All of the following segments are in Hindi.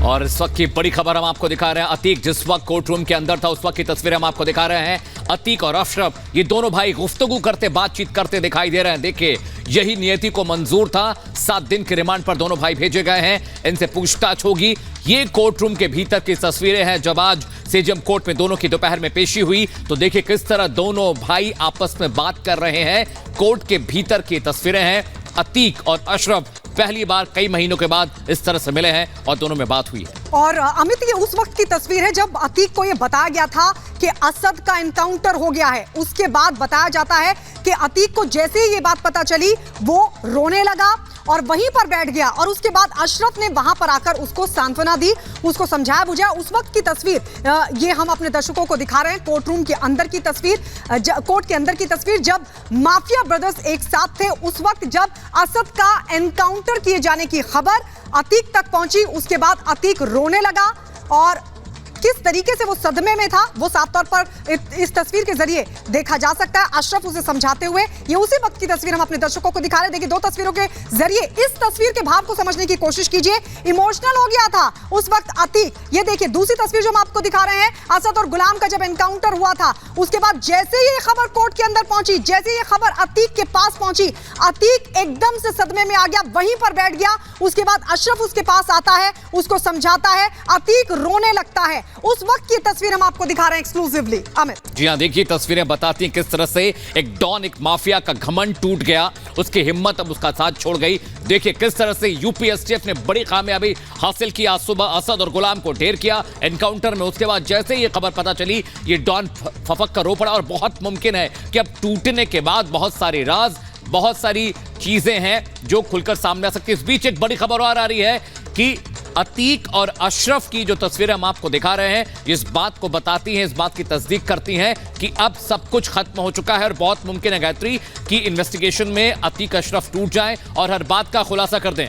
और इस वक्त की बड़ी खबर हम आपको दिखा रहे हैं। अतीक जिस वक्त कोर्ट रूम के अंदर था उस वक्त की तस्वीरें हम आपको दिखा रहे हैं। अतीक और अशरफ ये दोनों भाई गुफ्तगू करते बातचीत करते दिखाई दे रहे हैं। देखिए यही नियति को मंजूर था। 7 दिन के रिमांड पर दोनों भाई भेजे गए हैं। इनसे पूछताछ होगी। ये कोर्ट रूम के भीतर की तस्वीरें हैं जब आज सेजम कोर्ट में दोनों की दोपहर में पेशी हुई। तो देखिए किस तरह दोनों भाई आपस में बात कर रहे हैं। कोर्ट के भीतर की तस्वीरें हैं। अतीक और अशरफ पहली बार कई महीनों के बाद इस तरह से मिले हैं और दोनों में बात हुई है। और अमित, ये उस वक्त की तस्वीर है जब अतीक को ये बताया गया था कि असद का एनकाउंटर हो गया है। उसके बाद बताया जाता है कि अतीक को जैसे ही ये बात पता चली वो रोने लगा और वहीं पर बैठ गया। और उसके बाद अशरफ ने वहां पर आकर उसको सांत्वना दी, उसको समझाया बुझाया। उस वक्त की तस्वीर ये हम अपने दर्शकों को दिखा रहे हैं। कोर्ट रूम के अंदर की तस्वीर, कोर्ट के अंदर की तस्वीर जब माफिया ब्रदर्स एक साथ थे। उस वक्त जब असद का एनकाउंटर किए जाने की खबर अतीक तक पहुंची, उसके बाद अतीक रोने लगा और किस तरीके से वो सदमे में था वो साफ तौर पर इस तस्वीर के जरिए देखा जा सकता है। अशरफ उसे समझाते हुए, ये उसी वक्त की तस्वीर हम अपने दर्शकों को दिखा रहे हैं। देखिए दो तस्वीरों के जरिए इस तस्वीर के भाव को समझने की कोशिश कीजिए। इमोशनल हो गया था उस वक्त अतीक। ये देखिए दूसरी तस्वीर जो हम आपको दिखा रहे हैं, असद और गुलाम का जब एनकाउंटर हुआ था उसके बाद जैसे ये खबर कोर्ट के अंदर पहुंची, जैसे ये खबर अतीक के पास पहुंची, अतीक एकदम से सदमे में आ गया, वहीं पर बैठ गया। उसके बाद अशरफ उसके पास आता है, उसको समझाता है, अतीक रोने लगता है। उस वक्त की तस्वीर हम आपको दिखा रहे हैं एक्सक्लूसिवली। अमित जी हां, देखिए तस्वीरें बताती हैं किस तरह से एक डॉन, एक माफिया का घमंड टूट गया, उसकी हिम्मत अब उसका साथ छोड़ गई। देखिए किस तरह से यूपीएसटीएफ ने बड़ी कामयाबी हासिल की। आज सुबह असद और गुलाम को ढेर किया एनकाउंटर में। उसके बाद जैसे ये खबर पता चली ये डॉन फफक कर रो पड़ा। और बहुत मुमकिन है कि अब टूटने के बाद बहुत सारे राज, बहुत सारी चीजें हैं जो खुलकर सामने आ सकती है। इस बीच एक बड़ी खबर और आ रही है कि अतीक और अशरफ की जो तस्वीरें हम आपको दिखा रहे हैं इस बात को बताती हैं, इस बात की तस्दीक करती हैं कि अब सब कुछ खत्म हो चुका है। और बहुत मुमकिन है गायत्री कि इन्वेस्टिगेशन में अतीक अशरफ टूट जाएं और हर बात का खुलासा कर दें।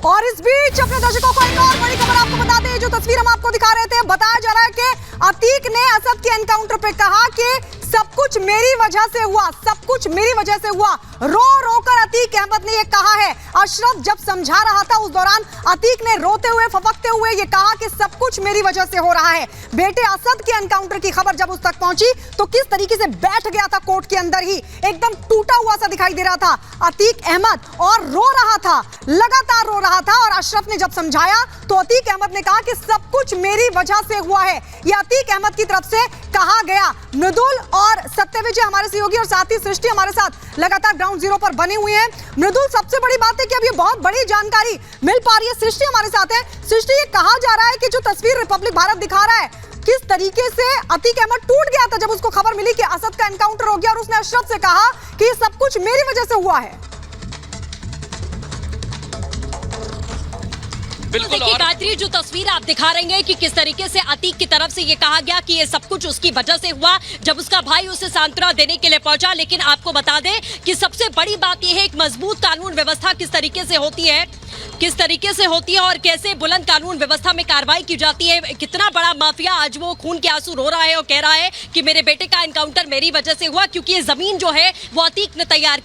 और इस बीच अपने दर्शकों को एक और बड़ी खबर आपको बता दें। जो तस्वीर हम आपको दिखा रहे थे, बताया जा रहा है कि अतीक ने असद के एनकाउंटर पे कहा कि सब कुछ मेरी वजह से हुआ, सब कुछ मेरी वजह से हुआ। रो रो कर अतीक अहमद ने यह कहा है। अशरफ जब समझा रहा था उस दौरान अतीक ने रोते हुए फफकते हुए यह कहा कि सब कुछ मेरी वजह से हो रहा है। बेटे असद के एनकाउंटर की खबर जब उस तक पहुंची तो किस तरीके से बैठ गया था कोर्ट के अंदर ही, एकदम टूटा हुआ सा दिखाई दे रहा था अतीक अहमद और रो रहा था, लगातार रो रहा था। और अशरफ ने जब समझाया तो अतीक अहमद ने कहा कि सब कुछ मेरी वजह से हुआ है। यह अतीक अहमद की तरफ से कहा गया। मृदुल और सत्यविजय हमारे सहयोगी और साथ ही सृष्टि हमारे साथ लगातार ग्राउंड जीरो पर बनी हुई है। मृदुल, सबसे बड़ी बात है कि अब ये बहुत बड़ी जानकारी मिल पा रही है। सृष्टि हमारे साथ है। सृष्टि, ये कहा जा रहा है कि जो तस्वीर रिपब्लिक भारत दिखा रहा है किस तरीके से अतीक अहमद टूट गया था जब उसको खबर मिली कि असद का एनकाउंटर हो गया और उसने अशरफ से कहा कि ये सब कुछ मेरी वजह से हुआ है। बिल्कुल। देखिए गायत्री, जो तस्वीर आप दिखा रहे हैं कि किस तरीके से अतीक की तरफ से ये कहा गया कि ये सब कुछ उसकी वजह से हुआ जब उसका भाई उसे सांत्वना देने के लिए पहुंचा। लेकिन आपको बता दें कि सबसे बड़ी बात यह है एक मजबूत कानून व्यवस्था किस तरीके से होती है, किस तरीके से होती है और कैसे बुलंद कानून व्यवस्था में कार्रवाई की जाती है। कितना बड़ा माफिया आज वो खून के आंसू रो रहा है और कह रहा है कि मेरे बेटे का एनकाउंटर मेरी वजह से हुआ, क्योंकि ये जमीन जो है वो अतीक ने तैयार की।